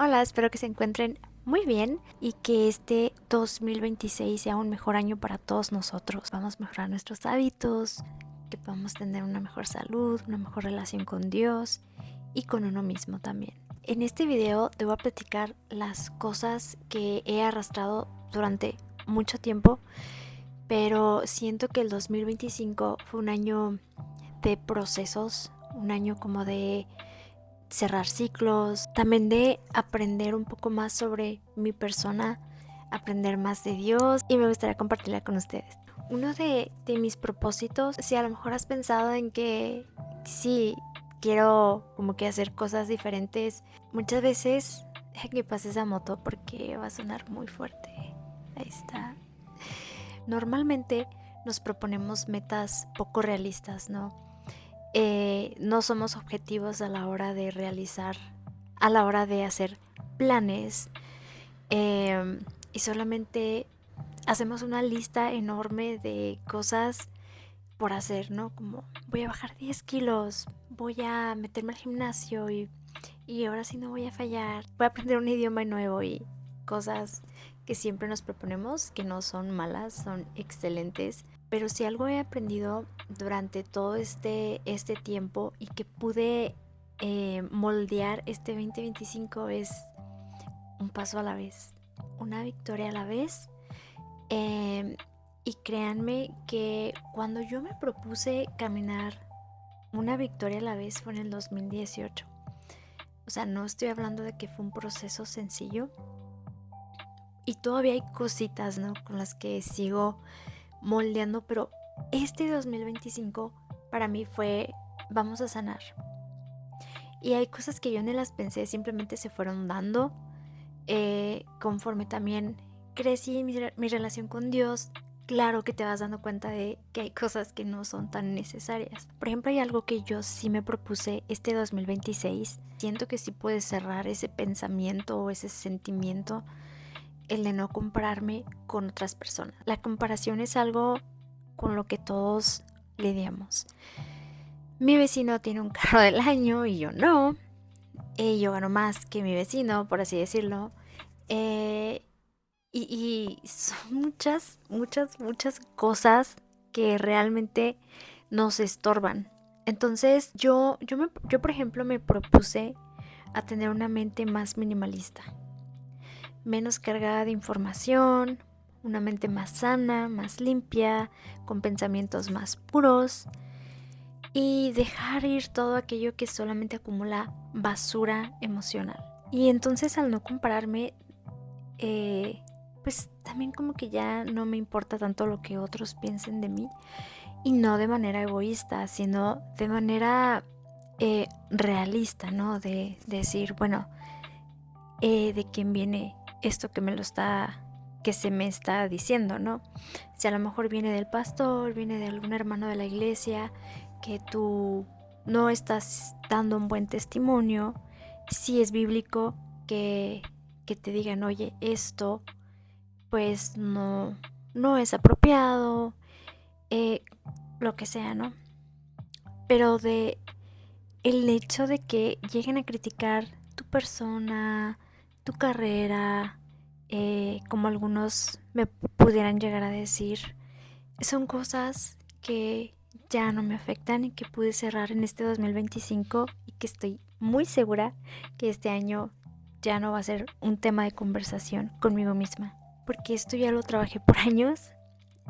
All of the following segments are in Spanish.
Hola, espero que se encuentren muy bien y que este 2026 sea un mejor año para todos nosotros. Vamos a mejorar nuestros hábitos, que podamos tener una mejor salud, una mejor relación con Dios y con uno mismo también. En este video te voy a platicar las cosas que he arrastrado durante mucho tiempo, pero siento que el 2025 fue un año de procesos, un año como de cerrar ciclos, también de aprender un poco más sobre mi persona, aprender más de Dios y me gustaría compartirla con ustedes. Uno de mis propósitos, si a lo mejor has pensado en que sí, quiero como que hacer cosas diferentes, muchas veces, deja que pase esa moto porque va a sonar muy fuerte. Ahí está. Normalmente nos proponemos metas poco realistas, ¿no? No somos objetivos a la hora de realizar, a la hora de hacer planes, y solamente hacemos una lista enorme de cosas por hacer, ¿no? Como voy a bajar 10 kilos, voy a meterme al gimnasio y ahora sí no voy a fallar, voy a aprender un idioma nuevo y cosas que siempre nos proponemos, que no son malas, son excelentes. Pero si algo he aprendido durante todo este tiempo y que pude moldear este 2025 es un paso a la vez, una victoria a la vez. Eh, y créanme que cuando yo me propuse caminar una victoria a la vez fue en el 2018. O sea, no estoy hablando de que fue un proceso sencillo. Y todavía hay cositas, ¿no? Con las que sigo moldeando, pero este 2025 para mí fue, vamos a sanar. Y hay cosas que yo ni las pensé, simplemente se fueron dando. Conforme también crecí mi relación con Dios, claro que te vas dando cuenta de que hay cosas que no son tan necesarias. Por ejemplo, hay algo que yo sí me propuse este 2026. Siento que sí puedes cerrar ese pensamiento o ese sentimiento, el de no compararme con otras personas. La comparación es algo con lo que todos lidiamos. Mi vecino tiene un carro del año y yo no. Yo gano más que mi vecino, por así decirlo. Eh, y son muchas cosas que realmente nos estorban. Entonces yo por ejemplo me propuse a tener una mente más minimalista, menos cargada de información, una mente más sana, más limpia, con pensamientos más puros y dejar ir todo aquello que solamente acumula basura emocional. Y entonces al no compararme, pues también como que ya no me importa tanto lo que otros piensen de mí, y no de manera egoísta, sino de manera realista, ¿no? De decir, bueno, de quién viene esto que se me está diciendo, ¿no? Si a lo mejor viene del pastor, viene de algún hermano de la iglesia, que tú no estás dando un buen testimonio, si es bíblico que te digan, oye, esto pues no es apropiado, eh, lo que sea, ¿no? Pero de el hecho de que lleguen a criticar tu persona, tu carrera, como algunos me pudieran llegar a decir, son cosas que ya no me afectan y que pude cerrar en este 2025 y que estoy muy segura que este año ya no va a ser un tema de conversación conmigo misma, porque esto ya lo trabajé por años.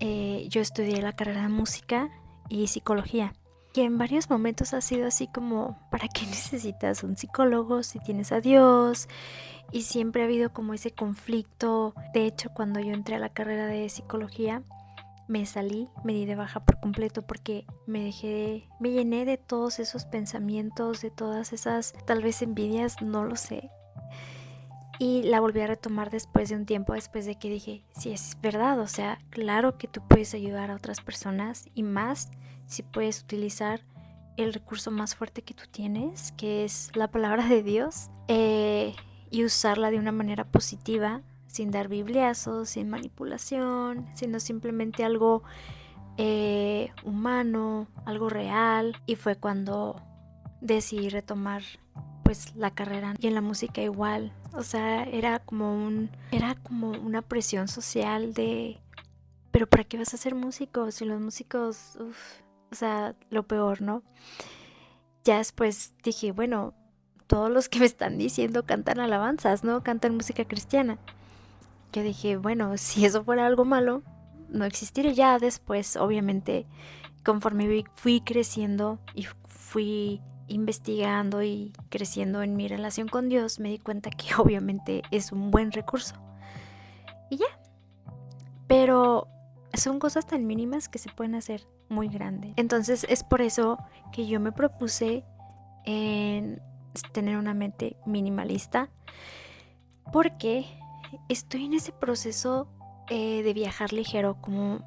Yo estudié la carrera de música y psicología, que en varios momentos ha sido así como, ¿para qué necesitas un psicólogo si tienes a Dios? Y siempre ha habido como ese conflicto. De hecho, cuando yo entré a la carrera de psicología, me salí, me di de baja por completo porque me llené de todos esos pensamientos, de todas esas tal vez envidias, no lo sé. Y la volví a retomar después de un tiempo, después de que dije, sí, es verdad, o sea, claro que tú puedes ayudar a otras personas y más si puedes utilizar el recurso más fuerte que tú tienes, que es la palabra de Dios, y usarla de una manera positiva, sin dar bibliazos, sin manipulación, sino simplemente algo humano, algo real. Y fue cuando decidí retomar pues la carrera. Y en la música igual. O sea, era como una presión social de, pero ¿para qué vas a ser músico? Si los músicos, o sea, lo peor, ¿no? Ya después dije, bueno, todos los que me están diciendo cantan alabanzas, ¿no? Cantan música cristiana. Yo dije, bueno, si eso fuera algo malo, no existiría. Ya después, obviamente, conforme fui creciendo y fui investigando y creciendo en mi relación con Dios, me di cuenta que obviamente es un buen recurso. Y ya, pero son cosas tan mínimas que se pueden hacer muy grandes. Entonces es por eso que yo me propuse en tener una mente minimalista, porque estoy en ese proceso de viajar ligero. Como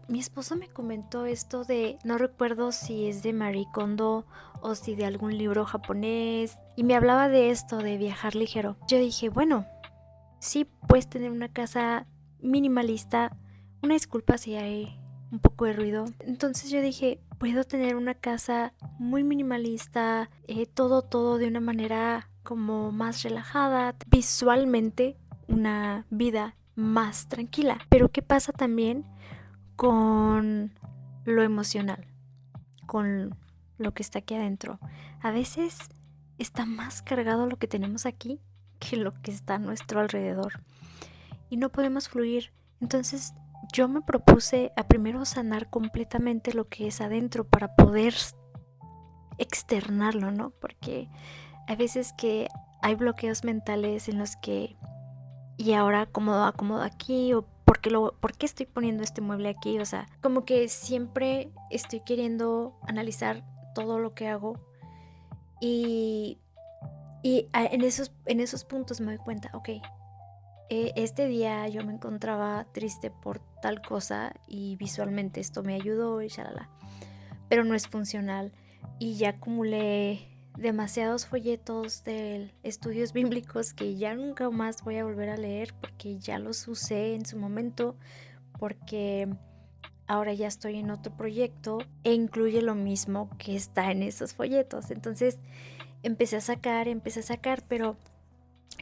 mi esposo me comentó esto de, no recuerdo si es de Marie Kondo o si de algún libro japonés, y me hablaba de esto de viajar ligero. Yo dije, bueno, sí puedes tener una casa minimalista. Una disculpa si hay un poco de ruido. Entonces yo dije, puedo tener una casa muy minimalista, todo de una manera como más relajada, visualmente una vida más tranquila. Pero ¿qué pasa también con lo emocional? Con lo que está aquí adentro. A veces está más cargado lo que tenemos aquí que lo que está a nuestro alrededor. Y no podemos fluir. Entonces yo me propuse a primero sanar completamente lo que es adentro para poder externarlo, ¿no? Porque hay veces que hay bloqueos mentales en los que, y ahora acomodo aquí, o ¿por qué estoy poniendo este mueble aquí? O sea, como que siempre estoy queriendo analizar todo lo que hago, y en esos puntos me doy cuenta, ok, este día yo me encontraba triste por tal cosa y visualmente esto me ayudó y shalala, pero no es funcional, y ya acumulé demasiados folletos de estudios bíblicos que ya nunca más voy a volver a leer porque ya los usé en su momento, porque ahora ya estoy en otro proyecto e incluye lo mismo que está en esos folletos. Entonces empecé a sacar, pero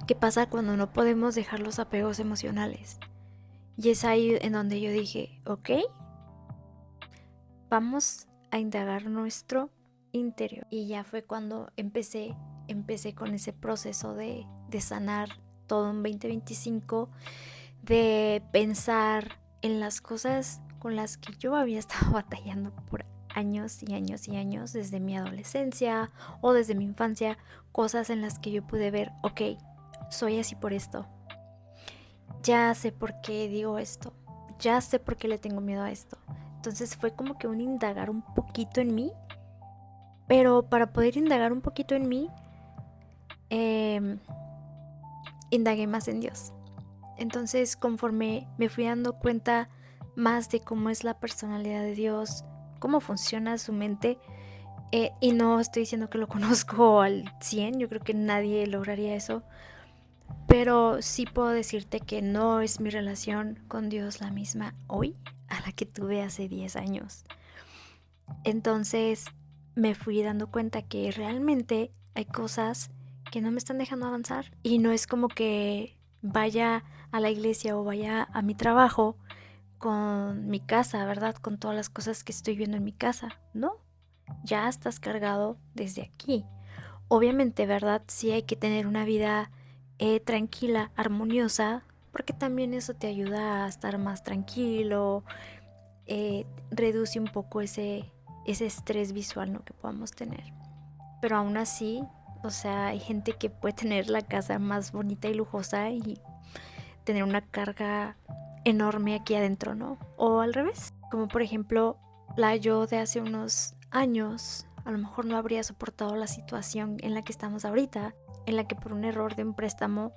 ¿qué pasa cuando no podemos dejar los apegos emocionales? Y es ahí en donde yo dije, ok, vamos a indagar nuestro interior. Y ya fue cuando empecé con ese proceso de sanar todo en 2025, de pensar en las cosas con las que yo había estado batallando por años y años y años, desde mi adolescencia o desde mi infancia, cosas en las que yo pude ver, ok, soy así por esto, ya sé por qué digo esto, ya sé por qué le tengo miedo a esto. Entonces fue como que un indagar un poquito en mí, pero para poder indagar un poquito en mí, indagué más en Dios. Entonces, conforme me fui dando cuenta más de cómo es la personalidad de Dios, cómo funciona su mente, y no estoy diciendo que lo conozco al 100, yo creo que nadie lograría eso, pero sí puedo decirte que no es mi relación con Dios la misma hoy a la que tuve hace 10 años. Entonces me fui dando cuenta que realmente hay cosas que no me están dejando avanzar, y no es como que vaya a la iglesia o vaya a mi trabajo con mi casa, ¿verdad? Con todas las cosas que estoy viendo en mi casa. No, ya estás cargado desde aquí. Obviamente, ¿verdad? Sí hay que tener una vida tranquila, armoniosa, porque también eso te ayuda a estar más tranquilo, reduce un poco ese estrés visual, ¿no?, que podamos tener. Pero aún así, o sea, hay gente que puede tener la casa más bonita y lujosa y tener una carga enorme aquí adentro, ¿no? O al revés, como por ejemplo la yo de hace unos años, a lo mejor no habría soportado la situación en la que estamos ahorita, en la que por un error de un préstamo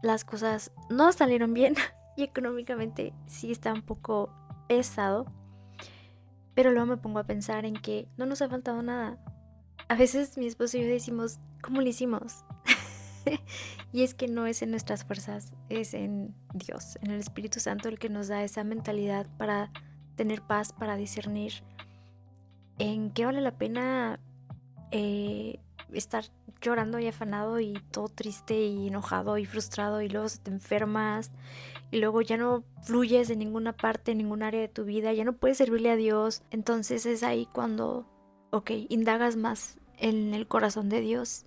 las cosas no salieron bien y económicamente sí está un poco pesado. Pero luego me pongo a pensar en que no nos ha faltado nada. A veces mi esposo y yo decimos, ¿cómo lo hicimos? Y es que no es en nuestras fuerzas, es en Dios, en el Espíritu Santo, el que nos da esa mentalidad para tener paz, para discernir en qué vale la pena estar llorando y afanado y todo triste y enojado y frustrado, y luego se te enfermas y luego ya no fluyes en ninguna parte, en ningún área de tu vida, ya no puedes servirle a Dios. Entonces es ahí cuando, indagas más en el corazón de Dios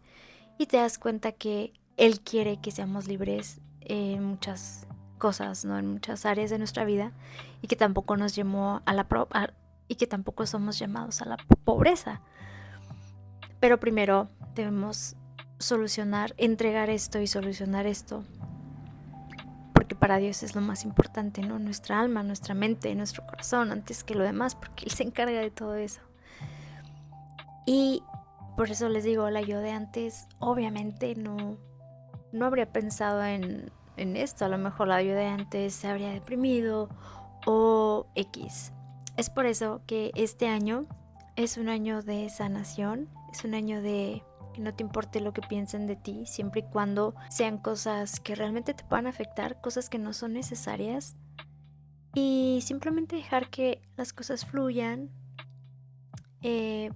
y te das cuenta que Él quiere que seamos libres en muchas cosas, ¿no? En muchas áreas de nuestra vida, y que tampoco nos llamó y que tampoco somos llamados a la pobreza. Pero primero debemos entregar esto y solucionar esto, porque para Dios es lo más importante, ¿no? Nuestra alma, nuestra mente, nuestro corazón, antes que lo demás, porque Él se encarga de todo eso. Y por eso les digo, la yo de antes obviamente no habría pensado en esto. A lo mejor la yo de antes se habría deprimido o X. Es por eso que este año es un año de sanación, es un año de que no te importe lo que piensen de ti, siempre y cuando sean cosas que realmente te puedan afectar, cosas que no son necesarias, y simplemente dejar que las cosas fluyan,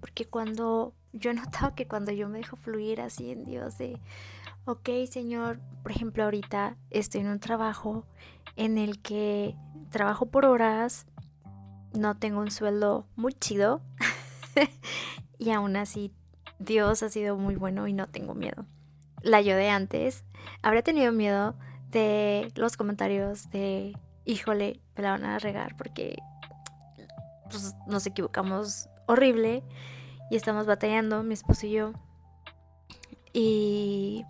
porque cuando yo he notado que cuando yo me dejo fluir así en Dios de, ok, Señor, por ejemplo, ahorita estoy en un trabajo en el que trabajo por horas, no tengo un sueldo muy chido y aún así Dios ha sido muy bueno y no tengo miedo. La yo de antes habría tenido miedo de los comentarios de, híjole, me la van a regar porque pues, nos equivocamos horrible y estamos batallando, mi esposo y yo, y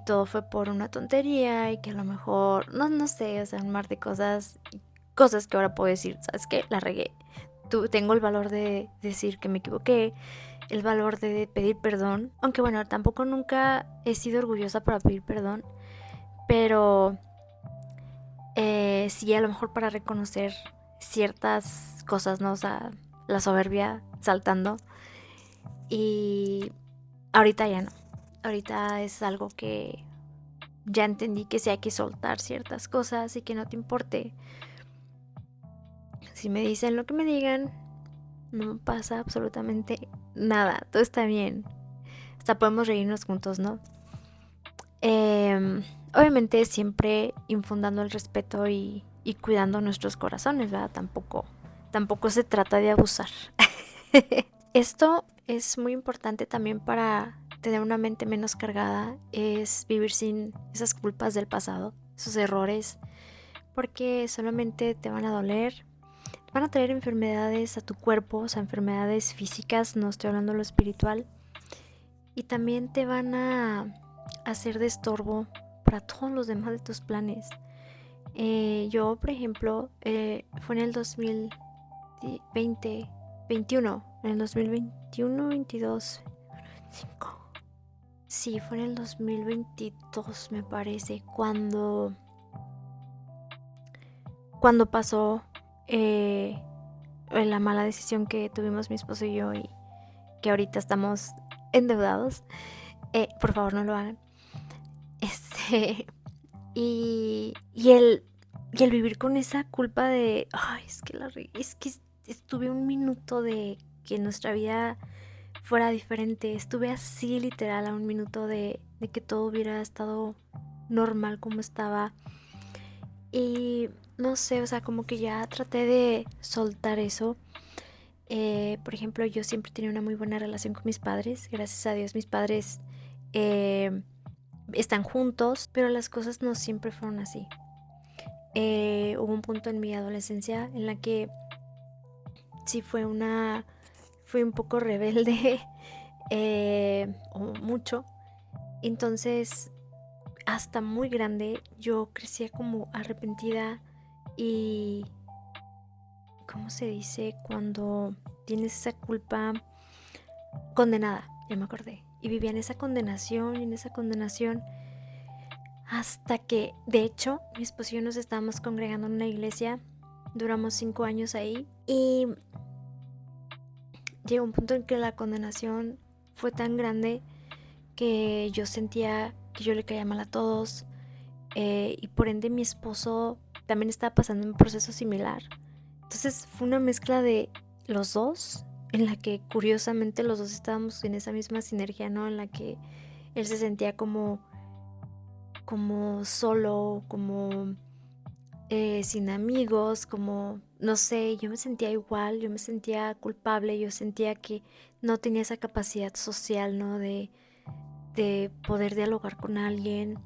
todo fue por una tontería, y que a lo mejor, no sé, o sea, un mar de cosas que ahora puedo decir, ¿sabes qué? La regué. Tengo el valor de decir que me equivoqué, el valor de pedir perdón, aunque bueno, tampoco nunca he sido orgullosa para pedir perdón, pero sí, a lo mejor para reconocer ciertas cosas, ¿no? O sea, la soberbia saltando, y ahorita ya no. Ahorita es algo que ya entendí, que sí hay que soltar ciertas cosas y que no te importe. Si me dicen lo que me digan, no pasa absolutamente nada, todo está bien. Hasta podemos reírnos juntos, ¿no? Obviamente siempre infundando el respeto y cuidando nuestros corazones, ¿verdad? Tampoco se trata de abusar. Esto es muy importante también para tener una mente menos cargada, es vivir sin esas culpas del pasado, esos errores, porque solamente te van a doler, van a traer enfermedades a tu cuerpo, o sea, enfermedades físicas, no estoy hablando de lo espiritual, y también te van a hacer de estorbo para todos los demás de tus planes. Yo, por ejemplo, fue en el 2021, en el 2021, 22, 5. Sí, fue en el 2022, me parece, cuando pasó la mala decisión que tuvimos mi esposo y yo, y que ahorita estamos endeudados. Por favor, no lo hagan. Y el vivir con esa culpa de, ay, es que estuve un minuto de que nuestra vida fuera diferente. Estuve así literal a un minuto de que todo hubiera estado normal como estaba. Y no sé, o sea, como que ya traté de soltar eso. Por ejemplo, yo siempre tenía una muy buena relación con mis padres. Gracias a Dios mis padres están juntos, pero las cosas no siempre fueron así. Hubo un punto en mi adolescencia en la que sí fui un poco rebelde, o mucho. Entonces, hasta muy grande, yo crecía como arrepentida y, ¿cómo se dice? Cuando tienes esa culpa, condenada, ya me acordé. Y vivía en esa condenación, hasta que, de hecho, mi esposo y yo nos estábamos congregando en una iglesia. Duramos 5 años ahí y llegó un punto en que la condenación fue tan grande que yo sentía que yo le caía mal a todos, y por ende mi esposo también estaba pasando un proceso similar. Entonces fue una mezcla de los dos en la que curiosamente los dos estábamos en esa misma sinergia, ¿no? En la que él se sentía como solo, como sin amigos, como, no sé, yo me sentía igual, yo me sentía culpable, yo sentía que no tenía esa capacidad social, ¿no? De poder dialogar con alguien.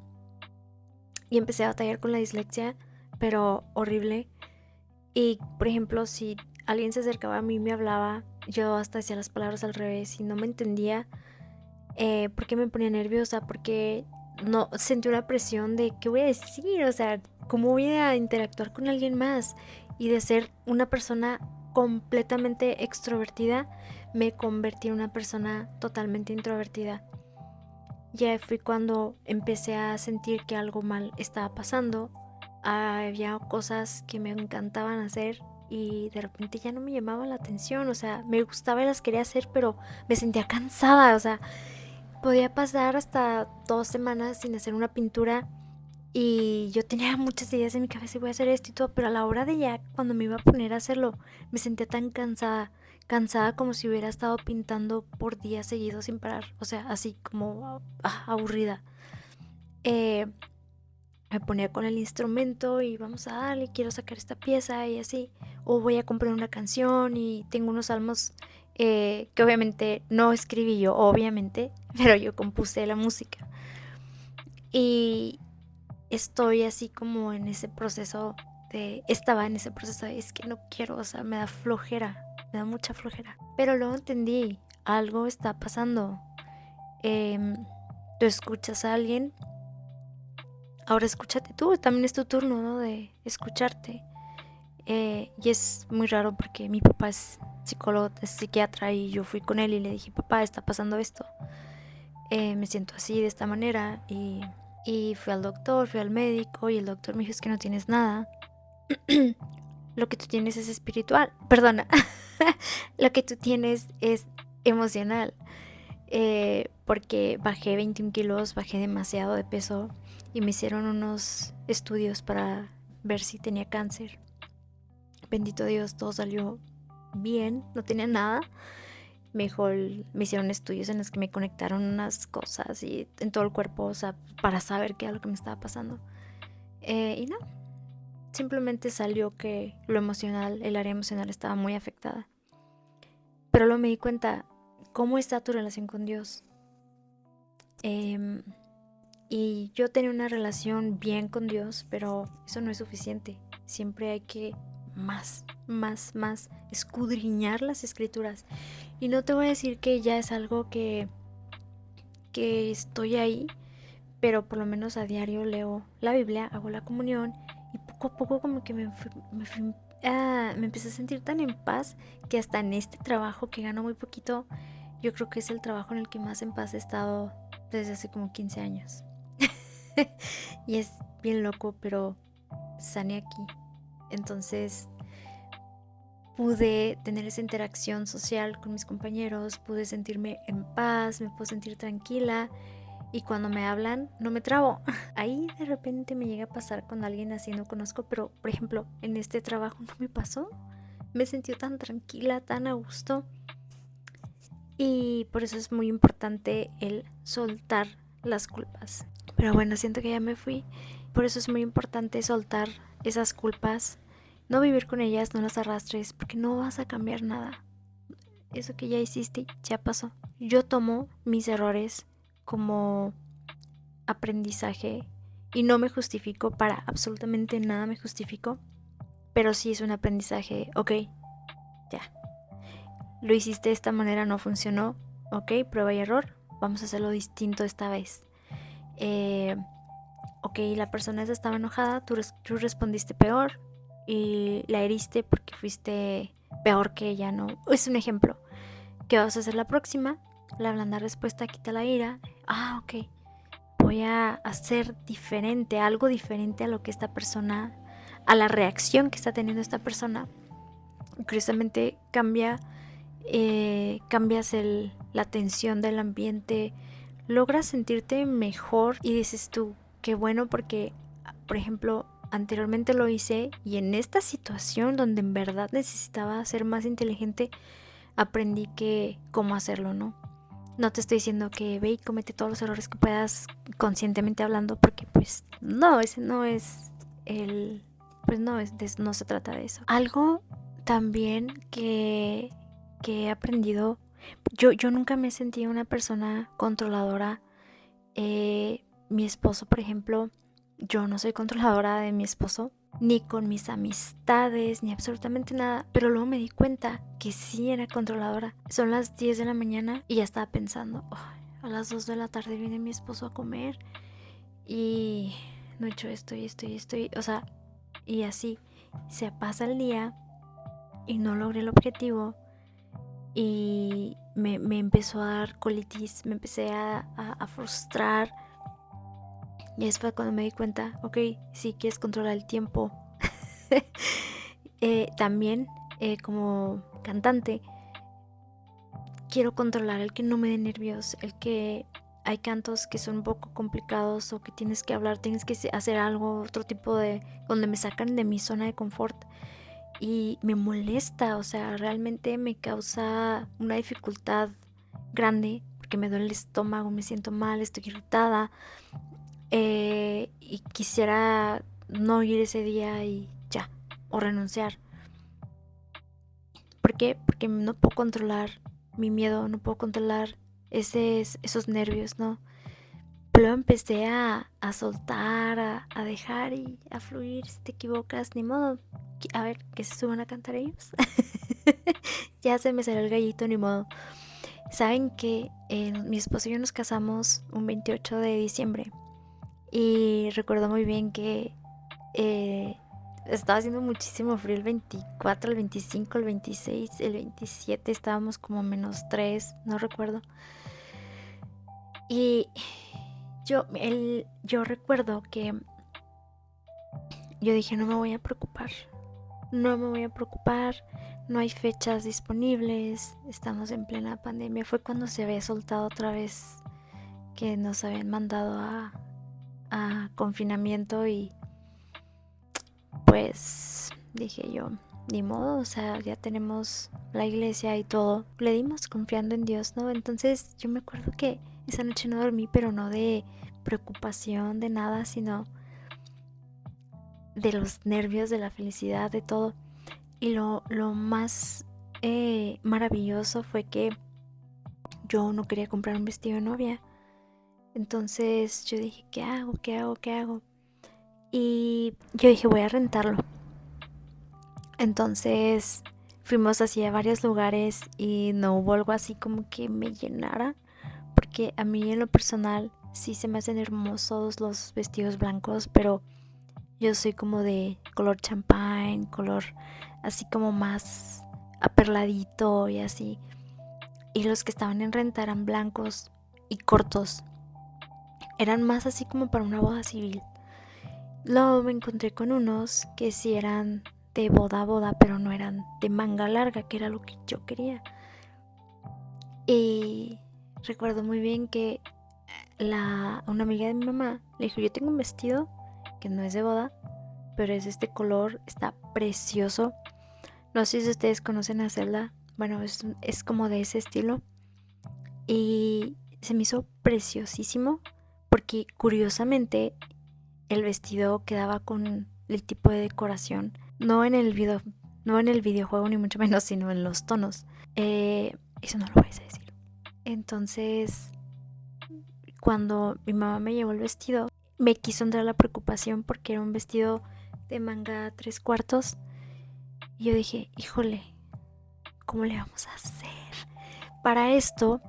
Y empecé a batallar con la dislexia, pero horrible. Y, por ejemplo, si alguien se acercaba a mí y me hablaba, yo hasta decía las palabras al revés y no me entendía. Porque me ponía nerviosa, porque no sentí una presión de qué voy a decir, o sea, cómo voy a interactuar con alguien más. Y de ser una persona completamente extrovertida, me convertí en una persona totalmente introvertida. Ya fui cuando empecé a sentir que algo mal estaba pasando. Había cosas que me encantaban hacer y de repente ya no me llamaban la atención, o sea, me gustaba y las quería hacer, pero me sentía cansada, o sea, podía pasar hasta 2 semanas sin hacer una pintura y yo tenía muchas ideas en mi cabeza y voy a hacer esto y todo, pero a la hora de ya, cuando me iba a poner a hacerlo, me sentía tan cansada como si hubiera estado pintando por días seguidos sin parar, o sea, así como aburrida. Eh, Me ponía con el instrumento y vamos a darle, quiero sacar esta pieza y así, o voy a comprar una canción y tengo unos salmos que obviamente no escribí yo, obviamente, pero yo compuse la música y estoy así como en ese proceso estaba en ese proceso de es que no quiero, o sea, me da flojera, me da mucha flojera, pero luego entendí, algo está pasando. Tú escuchas a alguien. Ahora escúchate tú, también es tu turno, ¿no? De escucharte. Y es muy raro porque mi papá es psicólogo, es psiquiatra y yo fui con él y le dije, papá, está pasando esto. Me siento así, de esta manera. Y fui al doctor, fui al médico y el doctor me dijo, es que no tienes nada. Lo que tú tienes es espiritual. Perdona. Lo que tú tienes es emocional. Porque bajé 21 kilos, bajé demasiado de peso y me hicieron unos estudios para ver si tenía cáncer. Bendito Dios, todo salió bien, no tenía nada. Me hicieron estudios en los que me conectaron unas cosas y en todo el cuerpo, o sea, para saber qué era lo que me estaba pasando. Y no, simplemente salió que lo emocional, el área emocional estaba muy afectada. Pero luego me di cuenta, ¿cómo está tu relación con Dios? Y yo tenía una relación bien con Dios, pero eso no es suficiente. Siempre hay que más escudriñar las escrituras. Y no te voy a decir que ya es algo que estoy ahí, pero por lo menos a diario leo la Biblia, hago la comunión y poco a poco como que me empecé a sentir tan en paz que hasta en este trabajo que gano muy poquito, yo creo que es el trabajo en el que más en paz he estado desde hace como 15 años. Y es bien loco, pero sané aquí. Entonces pude tener esa interacción social con mis compañeros, pude sentirme en paz, me puedo sentir tranquila y cuando me hablan no me trabo. Ahí de repente me llega a pasar con alguien así no conozco, pero por ejemplo en este trabajo no me pasó. Me sentí tan tranquila, tan a gusto y por eso es muy importante el soltar las culpas. Pero bueno, siento que ya me fui. Por eso es muy importante soltar esas culpas, no vivir con ellas, no las arrastres, porque no vas a cambiar nada. Eso que ya hiciste ya pasó. Yo tomo mis errores como aprendizaje y no me justifico, para absolutamente nada me justifico, pero sí es un aprendizaje. Ok, ya. Lo hiciste de esta manera, no funcionó. Ok, prueba y error. Vamos a hacerlo distinto esta vez. Ok, la persona esa estaba enojada, tú respondiste peor y la heriste porque fuiste peor que ella, ¿no? Es un ejemplo. ¿Qué vas a hacer la próxima? La blanda respuesta quita la ira. Ok, voy a hacer diferente, algo diferente a lo que esta persona, a la reacción que está teniendo esta persona. Curiosamente cambias la tensión del ambiente, logras sentirte mejor y dices tú, qué bueno porque, por ejemplo, anteriormente lo hice y en esta situación donde en verdad necesitaba ser más inteligente, aprendí que cómo hacerlo, ¿no? No te estoy diciendo que ve y comete todos los errores que puedas conscientemente hablando, porque pues no, ese no es el... Pues no, no se trata de eso. Algo también que he aprendido, yo nunca me sentí una persona controladora. Mi esposo, por ejemplo, yo no soy controladora de mi esposo, ni con mis amistades, ni absolutamente nada, pero luego me di cuenta que sí era controladora. Son las 10 de la mañana y ya estaba pensando, "Oh, a las 2 de la tarde viene mi esposo a comer y no he hecho esto y esto y esto", o sea, y así se pasa el día y no logré el objetivo y me empezó a dar colitis, me empecé a frustrar. Y es fue cuando me di cuenta, ok, si quieres controlar el tiempo. También como cantante quiero controlar el que no me dé nervios, el que hay cantos que son un poco complicados o que tienes que hablar, tienes que hacer algo, otro tipo de, donde me sacan de mi zona de confort y me molesta, o sea, realmente me causa una dificultad grande porque me duele el estómago, me siento mal, estoy irritada. Y quisiera no ir ese día y ya, o renunciar. ¿Por qué? Porque no puedo controlar mi miedo, no puedo controlar esos nervios, ¿no? Pero empecé a soltar, a dejar y a fluir. Si te equivocas, ni modo. A ver, que se suban a cantar ellos. Ya se me salió el gallito, ni modo. Saben que mi esposo y yo nos casamos un 28 de diciembre. Y recuerdo muy bien que estaba haciendo muchísimo frío el 24, el 25, el 26, el 27 estábamos como -3, no recuerdo. Y yo recuerdo que yo dije, no me voy a preocupar, no me voy a preocupar, no hay fechas disponibles, estamos en plena pandemia. Fue cuando se había soltado otra vez que nos habían mandado a confinamiento y pues dije yo, ni modo, o sea, ya tenemos la iglesia y todo, le dimos confiando en Dios, ¿no? Entonces yo me acuerdo que esa noche no dormí, pero no de preocupación, de nada, sino de los nervios, de la felicidad, de todo. Y lo más maravilloso fue que yo no quería comprar un vestido de novia. Entonces yo dije, ¿qué hago? ¿Qué hago? ¿Qué hago? Y yo dije, voy a rentarlo. Entonces fuimos así a varios lugares y no hubo algo así como que me llenara, porque a mí en lo personal sí se me hacen hermosos los vestidos blancos, pero yo soy como de color champagne, color así como más aperladito y así. Y los que estaban en renta eran blancos y cortos. Eran más así como para una boda civil. Luego me encontré con unos que sí eran de boda a boda, pero no eran de manga larga, que era lo que yo quería. Y recuerdo muy bien que una amiga de mi mamá le dijo, yo tengo un vestido que no es de boda, pero es de este color, está precioso. No sé si ustedes conocen a Zelda, bueno, es como de ese estilo. Y se me hizo preciosísimo porque curiosamente el vestido quedaba con el tipo de decoración, no en el videojuego ni mucho menos, sino en los tonos. Eso no lo vais a decir. Entonces, cuando mi mamá me llevó el vestido, me quiso entrar la preocupación porque era un vestido de manga 3/4. Y yo dije, híjole, ¿cómo le vamos a hacer? Para esto,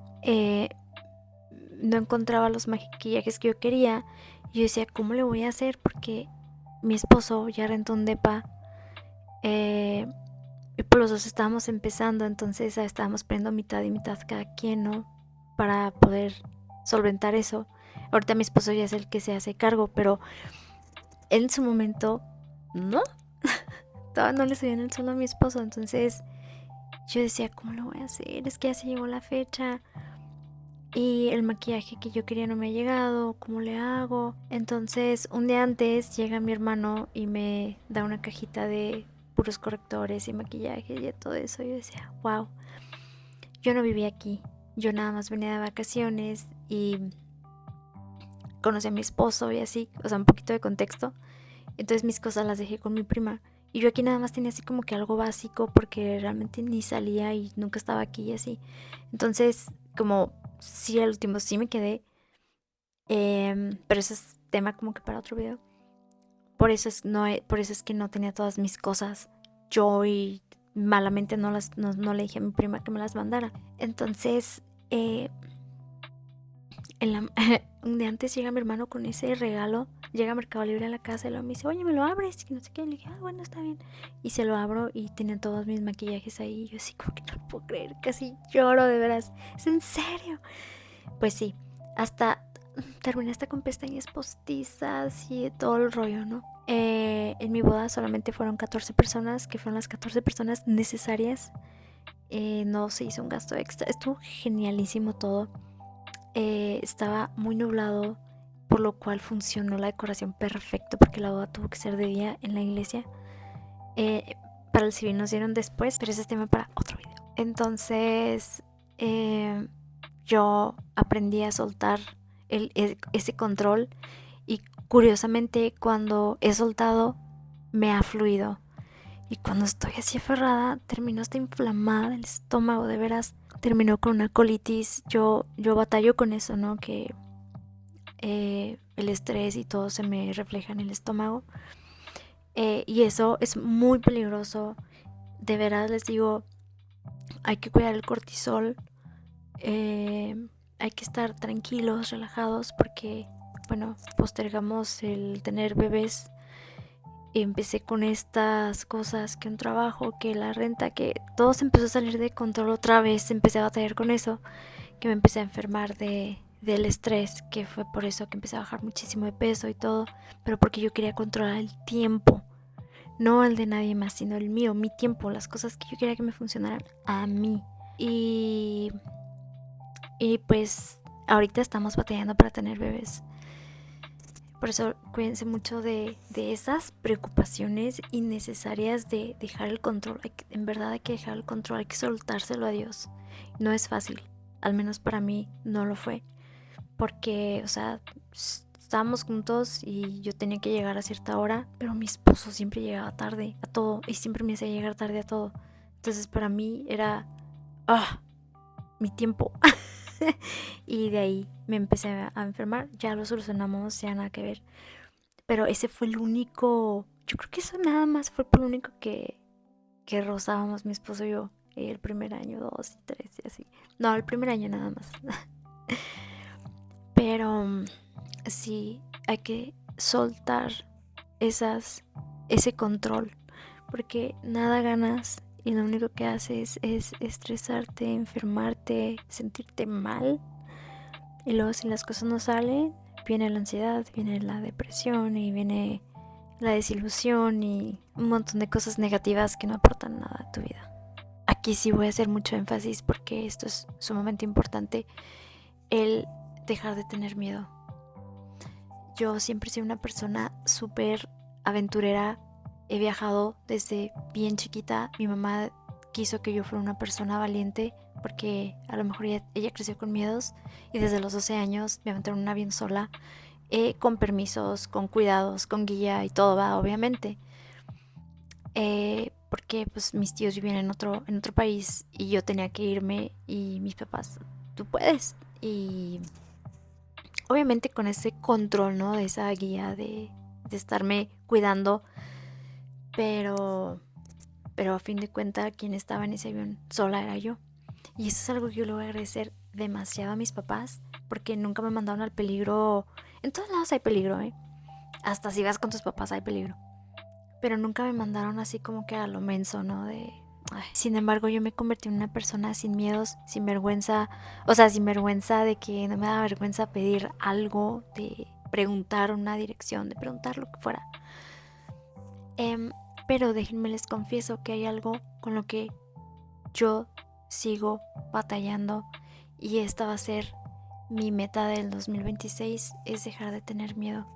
no encontraba los maquillajes que yo quería. Y yo decía, ¿cómo le voy a hacer? Porque mi esposo ya rentó un depa. Y pues los dos estábamos empezando, entonces estábamos poniendo mitad y mitad cada quien, ¿no? Para poder solventar eso. Ahorita mi esposo ya es el que se hace cargo, pero en su momento, no. Todavía no le subían el sueldo a mi esposo, entonces yo decía, ¿cómo lo voy a hacer? Es que ya se llegó la fecha y el maquillaje que yo quería no me ha llegado, ¿cómo le hago? Entonces un día antes llega mi hermano y me da una cajita de puros correctores y maquillaje y todo eso. Yo decía, wow. yo no vivía aquí, yo nada más venía de vacaciones y conocí a mi esposo y así, o sea, un poquito de contexto. Entonces mis cosas las dejé con mi prima. Y yo aquí nada más tenía así como que algo básico porque realmente ni salía y nunca estaba aquí y así. Entonces, como sí, al último sí me quedé. Pero ese es tema como que para otro video. Por eso es que no tenía todas mis cosas yo y malamente no le dije a mi prima que me las mandara. Entonces, eh, un día antes llega mi hermano con ese regalo, llega a Mercado Libre a la casa y luego me dice, oye, ¿me lo abres? Y no sé qué, y le dije, bueno, está bien. Y se lo abro y tenía todos mis maquillajes ahí. Y yo así como que no lo puedo creer, casi lloro de veras. ¿Es en serio? Pues sí, hasta terminé hasta con pestañas postizas y todo el rollo, ¿no? En mi boda solamente fueron 14 personas, que fueron las 14 personas necesarias. No se hizo un gasto extra. Estuvo genialísimo todo. Estaba muy nublado, por lo cual funcionó la decoración perfecto, porque la boda tuvo que ser de día en la iglesia. Para el civil nos dieron después, pero ese es tema para otro video. Entonces, yo aprendí a soltar ese control y curiosamente cuando he soltado me ha fluido. Y cuando estoy así aferrada, termino hasta inflamada el estómago, de veras. Terminó con una colitis. Yo batallo con eso, ¿no? Que el estrés y todo se me refleja en el estómago. Y eso es muy peligroso. De veras les digo, hay que cuidar el cortisol. Hay que estar tranquilos, relajados, porque, bueno, postergamos el tener bebés. Empecé con estas cosas, que un trabajo, que la renta, que todo se empezó a salir de control otra vez. Empecé a batallar con eso, que me empecé a enfermar del estrés, que fue por eso que empecé a bajar muchísimo de peso y todo, pero porque yo quería controlar el tiempo, no el de nadie más, sino el mío, mi tiempo, las cosas que yo quería que me funcionaran a mí. Y pues ahorita estamos batallando para tener bebés. Por eso cuídense mucho de esas preocupaciones innecesarias de dejar el control. En verdad hay que dejar el control, hay que soltárselo a Dios. No es fácil, al menos para mí no lo fue. Porque, o sea, estábamos juntos y yo tenía que llegar a cierta hora, pero mi esposo siempre llegaba tarde a todo y siempre me hacía llegar tarde a todo. Entonces para mí era, mi tiempo. Y de ahí me empecé a enfermar. Ya lo solucionamos, ya nada que ver. Pero ese fue el único. Yo creo que eso nada más fue por lo único que rozábamos mi esposo y yo. El primer año, 2 y 3 y así. No, el primer año nada más. Pero sí, hay que soltar ese control. Porque nada ganas y lo único que haces es estresarte, enfermarte, sentirte mal. Y luego si las cosas no salen, viene la ansiedad, viene la depresión y viene la desilusión y un montón de cosas negativas que no aportan nada a tu vida. Aquí sí voy a hacer mucho énfasis porque esto es sumamente importante, el dejar de tener miedo. Yo siempre he sido una persona súper aventurera, he viajado desde bien chiquita, mi mamá quiso que yo fuera una persona valiente porque a lo mejor ella creció con miedos y desde los 12 años me aventé en un avión sola, con permisos, con cuidados, con guía y todo va, obviamente. Porque pues mis tíos vivían en otro país y yo tenía que irme y mis papás, tú puedes. Y obviamente con ese control, ¿no? De esa guía de estarme cuidando, pero, pero a fin de cuentas quien estaba en ese avión sola era yo. Y eso es algo que yo le voy a agradecer demasiado a mis papás, porque nunca me mandaron al peligro. En todos lados hay peligro, ¿eh? Hasta si vas con tus papás hay peligro. Pero nunca me mandaron así como que a lo menso, ¿no? Sin embargo, yo me convertí en una persona sin miedos, sin vergüenza. O sea, sin vergüenza de que no me da vergüenza pedir algo, de preguntar una dirección, de preguntar lo que fuera. Pero déjenme les confieso que hay algo con lo que yo sigo batallando y esta va a ser mi meta del 2026, es dejar de tener miedo.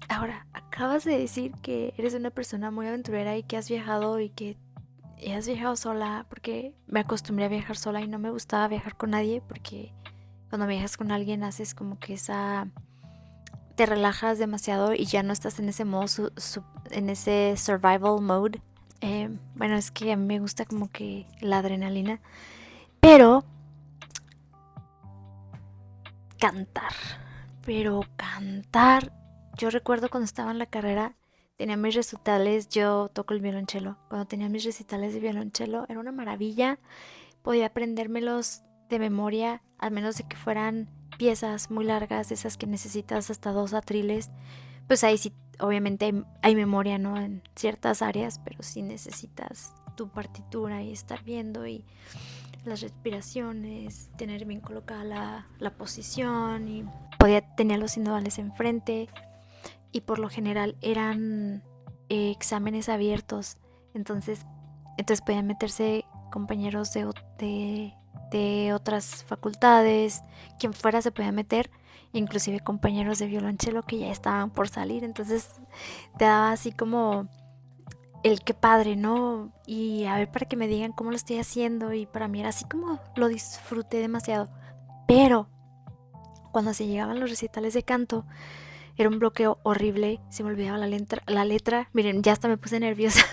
Ahora, acabas de decir que eres una persona muy aventurera y que has viajado y que ¿Y has viajado sola? Porque me acostumbré a viajar sola y no me gustaba viajar con nadie porque cuando viajas con alguien haces como que te relajas demasiado y ya no estás en ese modo, en ese survival mode. Bueno, es que a mí me gusta como que la adrenalina, pero cantar, cantar. Yo recuerdo cuando estaba en la carrera, tenía mis recitales, yo toco el violonchelo. Cuando tenía mis recitales de violonchelo era una maravilla. Podía aprendérmelos de memoria, al menos de que fueran piezas muy largas, esas que necesitas hasta 2 atriles. Pues ahí sí, obviamente hay memoria, ¿no? En ciertas áreas, pero sí necesitas tu partitura y estar viendo y las respiraciones, tener bien colocada la posición y tenía los sinodales enfrente y por lo general eran exámenes abiertos, entonces podían meterse compañeros de otras facultades, quien fuera se podía meter, inclusive compañeros de violonchelo que ya estaban por salir, entonces te daba así como el qué padre, ¿no? Y a ver para que me digan cómo lo estoy haciendo y para mí era así como lo disfruté demasiado, pero cuando se llegaban los recitales de canto era un bloqueo horrible, se me olvidaba la letra, miren, ya hasta me puse nerviosa.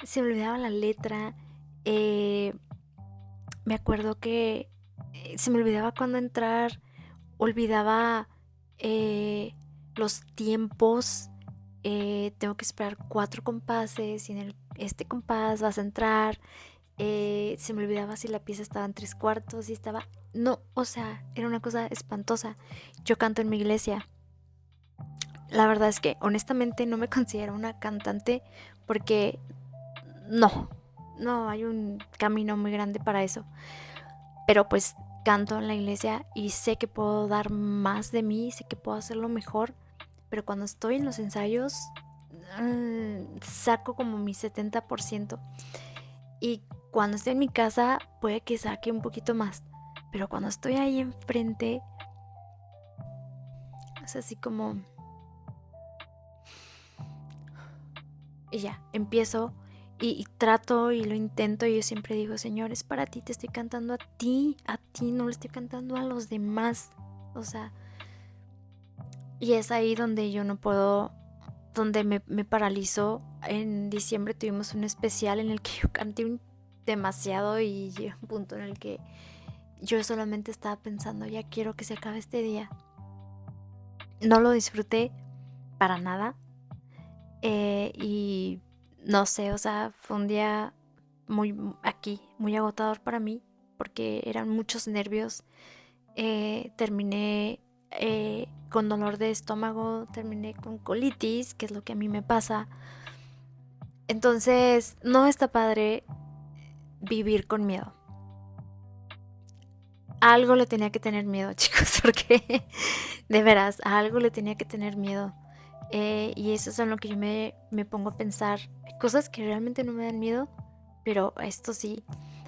Se me olvidaba la letra, eh, me acuerdo que se me olvidaba cuándo entrar, olvidaba eh, los tiempos, tengo que esperar 4 compases y en este compás vas a entrar, se me olvidaba si la pieza estaba en 3/4, si estaba... No, o sea, era una cosa espantosa. Yo canto en mi iglesia. La verdad es que honestamente no me considero una cantante porque no hay un camino muy grande para eso. Pero pues canto en la iglesia y sé que puedo dar más de mí, sé que puedo hacerlo mejor, pero cuando estoy en los ensayos saco como mi 70% y cuando estoy en mi casa puede que saque un poquito más, pero cuando estoy ahí enfrente es así como... Y ya, empiezo y trato y lo intento y yo siempre digo, Señor, es para ti, te estoy cantando a ti, no le estoy cantando a los demás. O sea, y es ahí donde yo no puedo, donde me paralizo. En diciembre tuvimos un especial en el que yo canté demasiado y llegó un punto en el que yo solamente estaba pensando, ya quiero que se acabe este día. No lo disfruté para nada. Y no sé, o sea, fue un día muy agotador para mí, porque eran muchos nervios. Terminé con dolor de estómago, terminé con colitis, que es lo que a mí me pasa. Entonces, no está padre vivir con miedo. A algo le tenía que tener miedo, chicos, porque de veras, a algo le tenía que tener miedo. Y eso es en lo que yo me pongo a pensar. Hay cosas que realmente no me dan miedo, pero a esto sí.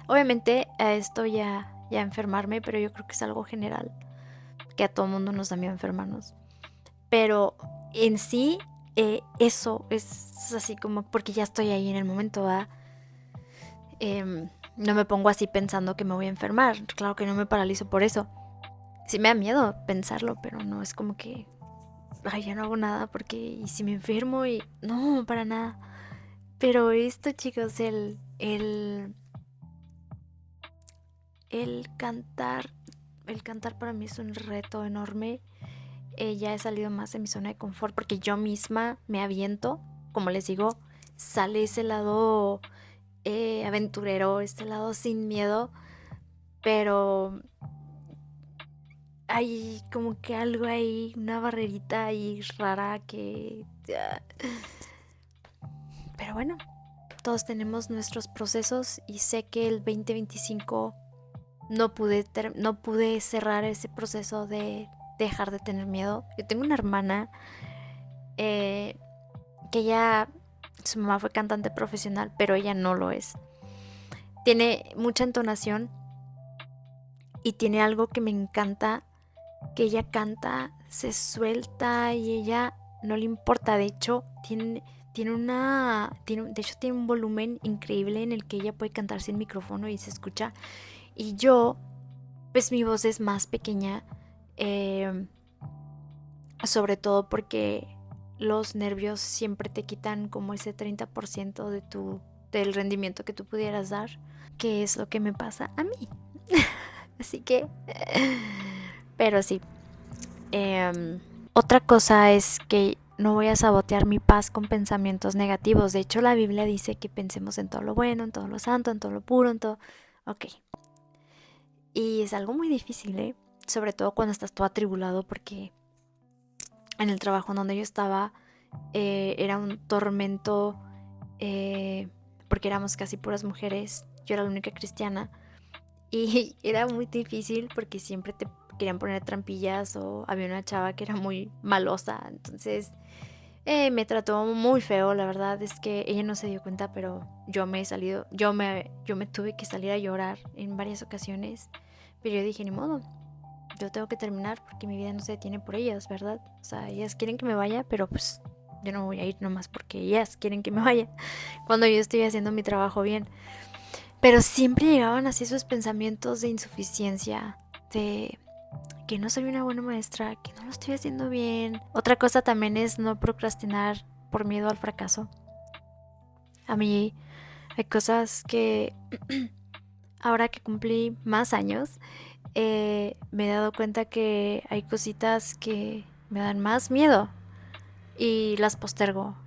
Obviamente a esto ya enfermarme, pero yo creo que es algo general, que a todo mundo nos da miedo enfermarnos. Pero en sí, eso es así como porque ya estoy ahí en el momento, ¿va? No me pongo así pensando que me voy a enfermar. Claro que no me paralizo por eso. Sí me da miedo pensarlo, pero no es como que ay, ya no hago nada porque y si me enfermo y no, para nada. Pero esto, chicos, el cantar, el cantar para mí es un reto enorme. Ya he salido más de mi zona de confort porque yo misma me aviento, como les digo, sale ese lado aventurero, este lado sin miedo, pero hay como que algo ahí, una barrerita ahí rara que... Pero bueno, todos tenemos nuestros procesos y sé que el 2025 no pude cerrar ese proceso de dejar de tener miedo. Yo tengo una hermana que su mamá fue cantante profesional, pero ella no lo es. Tiene mucha entonación y tiene algo que me encanta, que ella canta, se suelta y ella no le importa. De hecho, de hecho tiene un volumen increíble en el que ella puede cantar sin micrófono y se escucha. Y yo, pues mi voz es más pequeña, sobre todo porque los nervios siempre te quitan como ese 30% del rendimiento que tú pudieras dar, que es lo que me pasa a mí. Así que, pero sí. Otra cosa es que no voy a sabotear mi paz con pensamientos negativos. De hecho, la Biblia dice que pensemos en todo lo bueno, en todo lo santo, en todo lo puro, en todo... Ok. Y es algo muy difícil, ¿eh? Sobre todo cuando estás todo atribulado, porque en el trabajo en donde yo estaba era un tormento, porque éramos casi puras mujeres. Yo era la única cristiana. Y era muy difícil porque siempre te querían poner trampillas o había una chava que era muy malosa. Entonces me trató muy feo. La verdad es que ella no se dio cuenta, pero yo me tuve que salir a llorar en varias ocasiones. Pero yo dije, ni modo, yo tengo que terminar porque mi vida no se detiene por ellas, ¿verdad? O sea, ellas quieren que me vaya, pero pues yo no voy a ir nomás porque ellas quieren que me vaya cuando yo estoy haciendo mi trabajo bien. Pero siempre llegaban así esos pensamientos de insuficiencia, de que no soy una buena maestra, que no lo estoy haciendo bien. Otra cosa también es no procrastinar por miedo al fracaso. A mí hay cosas que ahora que cumplí más años, me he dado cuenta que hay cositas que me dan más miedo y las postergo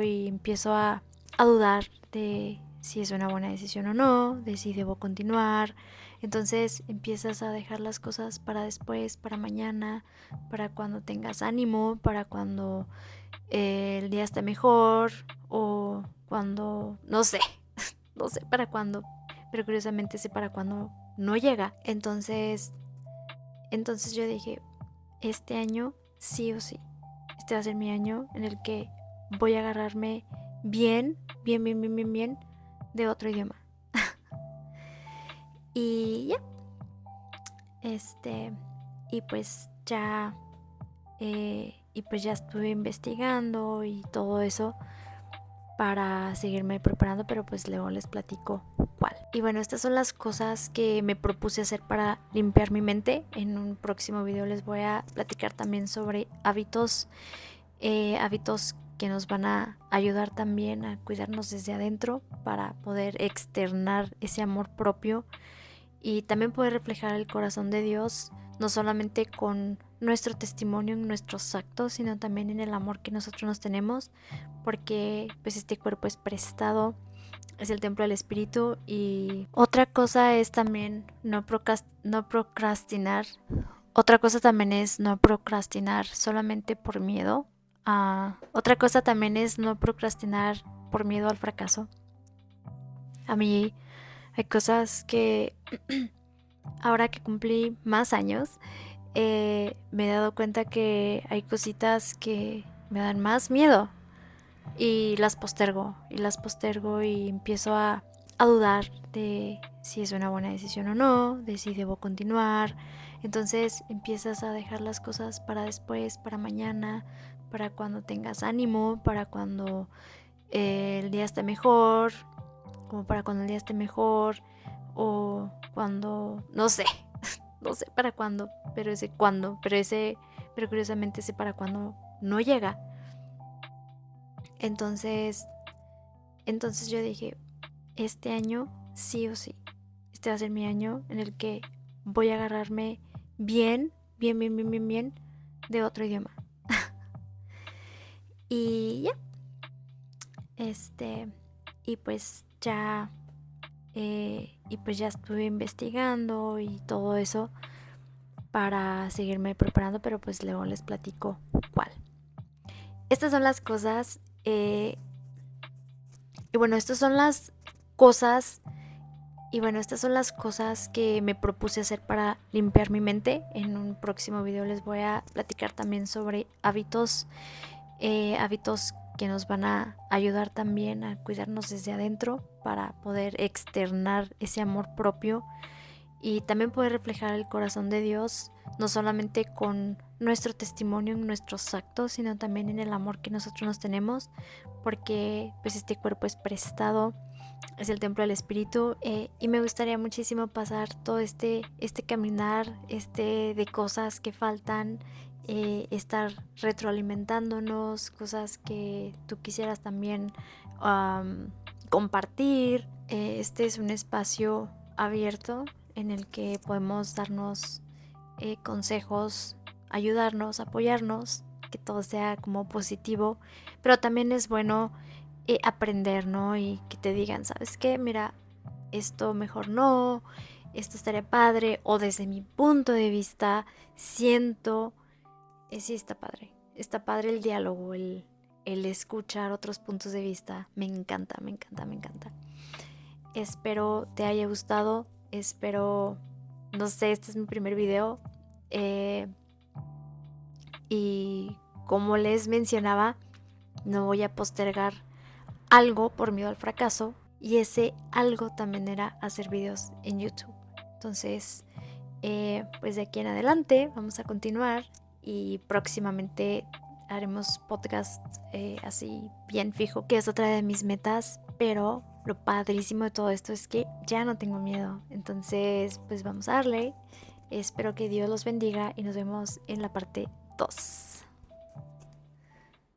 y empiezo a dudar de si es una buena decisión o no, de si debo continuar. Entonces empiezas a dejar las cosas para después, para mañana, para cuando tengas ánimo, para cuando el día esté mejor o cuando, no sé, no sé para cuándo, pero curiosamente sé para cuándo no llega. Entonces yo dije, este año sí o sí, este va a ser mi año en el que voy a agarrarme bien de otro idioma. Y ya, este, y pues ya, y pues ya estuve investigando y todo eso para seguirme preparando, pero pues luego les platico cuál. Y bueno, estas son las cosas que me propuse hacer para limpiar mi mente. En un próximo video les voy a platicar también sobre hábitos que nos van a ayudar también a cuidarnos desde adentro para poder externar ese amor propio y también poder reflejar el corazón de Dios, no solamente con nuestro testimonio en nuestros actos, sino también en el amor que nosotros nos tenemos, porque pues este cuerpo es prestado, es el templo del espíritu. Y otra cosa es también no procrastinar. Otra cosa también es no procrastinar solamente por miedo. Otra cosa también es no procrastinar por miedo al fracaso. A mí hay cosas que ahora que cumplí más años, me he dado cuenta que hay cositas que me dan más miedo y las postergo y empiezo a dudar de si es una buena decisión o no, de si debo continuar. Entonces empiezas a dejar las cosas para después, para mañana, para cuando tengas ánimo, para cuando el día esté mejor, como para cuando el día esté mejor o cuando, no sé, no sé para cuándo, pero curiosamente sé para cuándo no llega. Entonces yo dije, este año sí o sí, este va a ser mi año en el que voy a agarrarme bien de otro idioma. Y ya, y pues ya, estuve investigando y todo eso para seguirme preparando, pero pues luego les platico cuál. Estas son las cosas, estas son las cosas estas son las cosas que me propuse hacer para limpiar mi mente. En un próximo video les voy a platicar también sobre hábitos que nos van a ayudar también a cuidarnos desde adentro para poder externar ese amor propio y también poder reflejar el corazón de Dios, no solamente con nuestro testimonio en nuestros actos, sino también en el amor que nosotros nos tenemos, porque pues este cuerpo es prestado, es el templo del espíritu, y me gustaría muchísimo pasar todo este caminar de cosas que faltan, estar retroalimentándonos, cosas que tú quisieras también compartir. Este es un espacio abierto en el que podemos darnos consejos, ayudarnos, apoyarnos, que todo sea como positivo, pero también es bueno aprender, ¿no? Y que te digan, ¿sabes qué? Mira, esto mejor no, esto estaría padre, o desde mi punto de vista siento, sí está padre el diálogo, el escuchar otros puntos de vista, me encanta, me encanta, me encanta. Espero te haya gustado, espero, no sé, este es mi primer video, y como les mencionaba, no voy a postergar algo por miedo al fracaso, y ese algo también era hacer videos en YouTube. Entonces, pues de aquí en adelante vamos a continuar y próximamente haremos podcast así bien fijo, que es otra de mis metas, pero lo padrísimo de todo esto es que ya no tengo miedo. Entonces, pues vamos a darle. Espero que Dios los bendiga y nos vemos en la parte 2.